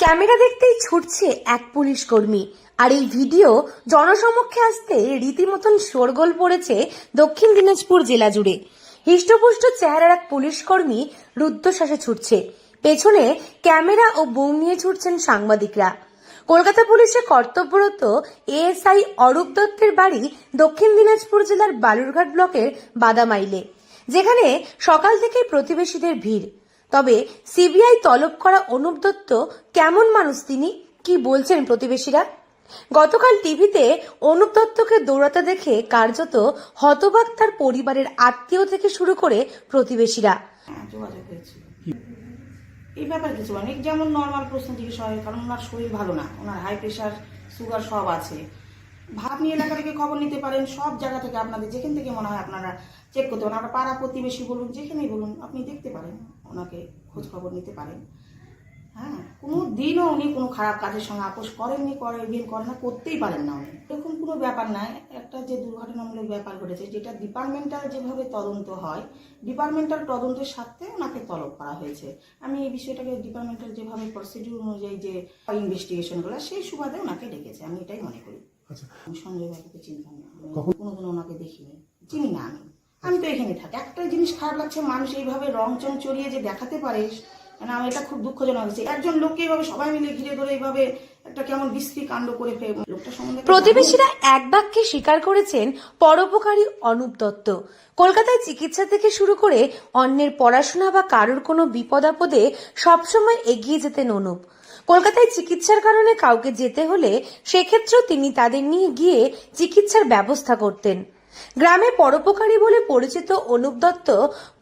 Camera দেখতেই ছুটছে এক পুলিশ কর্মী, আর এই ভিডিও জনসমক্ষে আসতে রীতিমতন শোরগোল পড়েছে দক্ষিণ দিনাজপুর জেলা জুড়ে। হৃষ্টপুষ্ট চেহারার এক পুলিশ কর্মী রুদ্ধশ্বাসে ছুটছে, পেছনে ক্যামেরা ও বোম নিয়ে ছুটছেন সাংবাদিকরা। কলকাতা পুলিশে কর্তব্যরত এএসআই অরূপ দত্তের বাড়ি দক্ষিণ দিনাজপুর জেলার বালুরঘাট ব্লকের বাদামাইলে, যেখানে সকাল থেকেই প্রতিবেশীদের ভিড়। তবে সিবিআই তলব করা অনুপ দত্ত কেমন মানুষ, তিনি কি বলছেন প্রতিবেশীরা? গতকাল টিভিতে অনুপ দত্তকে দৌড়াতে দেখে কার্যত হতবাক তার পরিবারের আত্মীয় থেকে শুরু করে প্রতিবেশীরা। যোগাযোগ হয়েছিল এই ব্যাপারে কিছু অনেক, যেমন নর্মাল প্রশ্ন জিজ্ঞেস হয়, কারণ ওনার শরীর ভালো না, ওনার হাই প্রেশার সুগার সব আছে। আপনি এলাকা থেকে খবর নিতে পারেন, সব জায়গা থেকে আপনাদের যেখান থেকে মনে হয় আপনারা চেক করতে পারেন, আপনার পাড়া প্রতিবেশী বলুন, যেখানেই বলুন, আপনি দেখতে পারেন, ওনাকে খোঁজ খবর নিতে পারেন। হ্যাঁ, কোনো দিনও উনি কোনো খারাপ কাজের সঙ্গে আপোষ করেননি, করেন না, করতেই পারেন না উনি। এরকম কোনো ব্যাপার নাই, একটা যে দুর্ঘটনামূলক ব্যাপার ঘটেছে, যেটা ডিপার্টমেন্টাল যেভাবে তদন্ত হয়, ডিপার্টমেন্টাল তদন্তের সাথে ওনাকে তলব করা হয়েছে। আমি এই বিষয়টাকে ডিপার্টমেন্টাল যেভাবে প্রসিডিউর অনুযায়ী যে ইনভেস্টিগেশনগুলো, সেই সুবাদে ওনাকে ডেকেছে, আমি এটাই মনে করি। আমি সঞ্জয় বাবুকে চিনতাম না, কোনোদিন ওনাকে দেখিনি, চিনি না। আমি তো এখানে থাকি। একটা জিনিস খারাপ লাগছে, মানুষ এইভাবে রং চং চড়িয়ে যে দেখাতে পারে, আমার এটা খুব দুঃখজনক হচ্ছে। একজন লোককে এইভাবে সবাই মিলে ঘিরে ধরে এইভাবে একটা কেমন বিশ্রী কাণ্ড করে লোকটা সম্বন্ধে প্রতিবেশীরা এক বাক্যে স্বীকার করেছেন পরোপকারী অনুপ দত্ত। কলকাতায় চিকিৎসা থেকে শুরু করে অন্যের পড়াশোনা বা কারোর কোনো বিপদ আপদে সবসময় এগিয়ে যেতেন অনুপ। কলকাতায় চিকিৎসার কারণে কাউকে যেতে হলে সেক্ষেত্রেও তিনি তাদের নিয়ে গিয়ে চিকিৎসার ব্যবস্থা করতেন। গ্রামে পরোপকারী বলে পরিচিত অনুপ দত্ত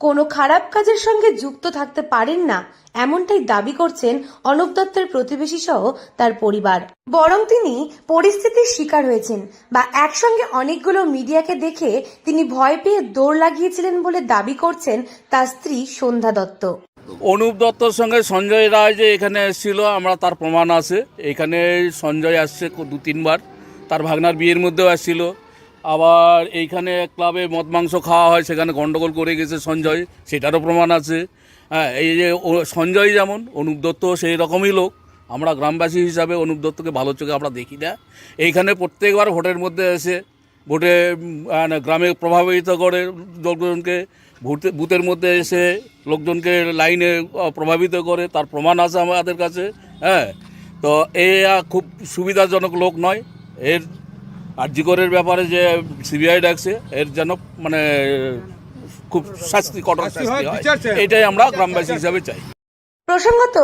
কোনো খারাপ কাজের সঙ্গে যুক্ত থাকতে পারেন না, এমনটাই দাবি করছেন অনুপ দত্তের প্রতিবেশী সহ তার পরিবার। বরং তিনি পরিস্থিতির শিকার হয়েছেন বা একসঙ্গে অনেকগুলো মিডিয়াকে দেখে তিনি ভয় পেয়ে দৌড় লাগিয়েছিলেন বলে দাবি করছেন তার স্ত্রী সন্ধ্যা দত্ত। অনুপ দত্তর সঙ্গে সঞ্জয় রায় যে এখানে এসেছিল, আমরা তার প্রমাণ আছে। এখানে সঞ্জয় আসছে 2-3 বার, তার ভাগনার বিয়ের মধ্যেও আসছিল। আবার এইখানে ক্লাবে মদ মাংস খাওয়া হয়, সেখানে গন্ডগোল করে গেছে সঞ্জয়, সেটারও প্রমাণ আছে। হ্যাঁ, এই যে সঞ্জয় যেমন, অনুপ দত্ত সেই রকমই লোক। আমরা গ্রামবাসী হিসাবে অনুপ দত্তকে ভালো চোখে আমরা দেখি না। এইখানে প্রত্যেকবার ভোটের মধ্যে এসে ভোটে গ্রামে প্রভাবিত করে লোকজনকে, বুথের মধ্যে এসে লোকজনকে লাইনে প্রভাবিত করে, তার প্রমাণ আছে আমাদের কাছে। হ্যাঁ, তো এ খুব সুবিধাজনক লোক নয়। এর আরজিকরের ব্যাপারে যে সিবিআই ডাকছে, এর যেন খুব কঠোর শাস্তি হয়, এটাই আমরা গ্রামবাসী হিসাবে চাই। প্রসঙ্গত,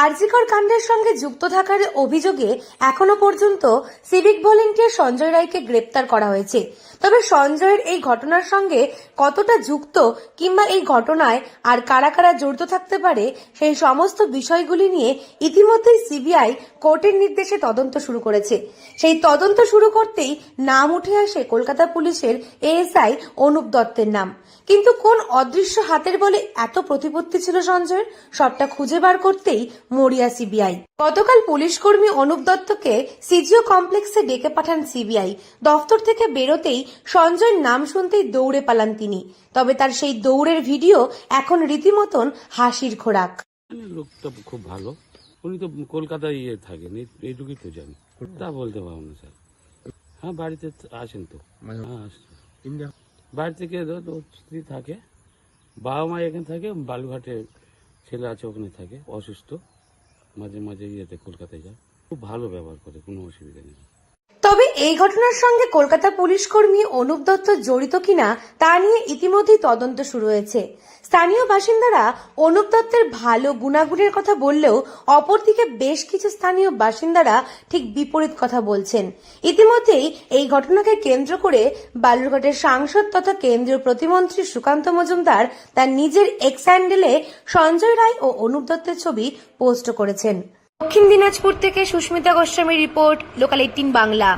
আরজিকর কাণ্ডের সঙ্গে যুক্ত থাকার অভিযোগে এখনো পর্যন্ত সিভিক ভলেন্টিয়ার সঞ্জয় রায়কে গ্রেপ্তার করা হয়েছে। তবে সঞ্জয়ের এই ঘটনার সঙ্গে কতটা যুক্ত কিংবা এই ঘটনায় আর কারা কারা জড়িত থাকতে পারে, সেই সমস্ত বিষয়গুলি নিয়ে ইতিমধ্যেই সিবিআই কোর্টের নির্দেশে তদন্ত শুরু করেছে। সেই তদন্ত শুরু করতেই নাম উঠে আসে কলকাতা পুলিশের এএসআই অনুপ দত্তের নাম। কিন্তু কোন অদৃশ্য হাতের বলে এত প্রতিপত্তি ছিল সঞ্জয়ের, সবটা খুঁজে বার করতেই মরিয়া সিবিআই। গতকাল পুলিশ কর্মী অনুপ দত্তকে সিজিও কমপ্লেক্সে ডেকে পাঠান সিবিআই। দফতর থেকে বেরোতেই সঞ্জয়ের নাম শুনতেই দৌড়ে পালান তিনি। তবে তার সেই দৌড়ের ভিডিও এখন রীতিমতন হাসির খোরাক। লোকটা খুব ভালো, উনি তো কলকাতায় থাকেন, এইটুকুই তো জানি, তা বলতে পারবো না স্যার। হ্যাঁ, বাড়িতে আসেন তো, বাড়ি থেকে স্ত্রী থাকে, বাবা মা এখানে থাকে, বালুঘাটে ছেলে আছে ওখানে থাকে, অসুস্থ, মাঝে মাঝে কলকাতায় যায়। খুব ভালো ব্যবহার করে, কোনো অসুবিধা নেই। তবে এই ঘটনার সঙ্গে কলকাতা পুলিশ কর্মী অনুপ দত্ত জড়িত কিনা তা নিয়ে ইতিমধ্যেই তদন্ত শুরু হয়েছে। স্থানীয় বাসিন্দারা অনুপ দত্তের ভালো গুণাগুণের কথা বললেও অপরদিকে বেশ কিছু স্থানীয় বাসিন্দারা ঠিক বিপরীত কথা বলছেন। ইতিমধ্যেই এই ঘটনাকে কেন্দ্র করে বালুরঘাটের সাংসদ তথা কেন্দ্রীয় প্রতিমন্ত্রী সুকান্ত মজুমদার তার নিজের এক্স হ্যান্ডেলে সঞ্জয় রায় ও অনুপ দত্তের ছবি পোস্ট করেছেন। দক্ষিণ দিনাজপুর থেকে সুস্মিতা গোস্বামীর রিপোর্ট, লোকাল 18 বাংলা।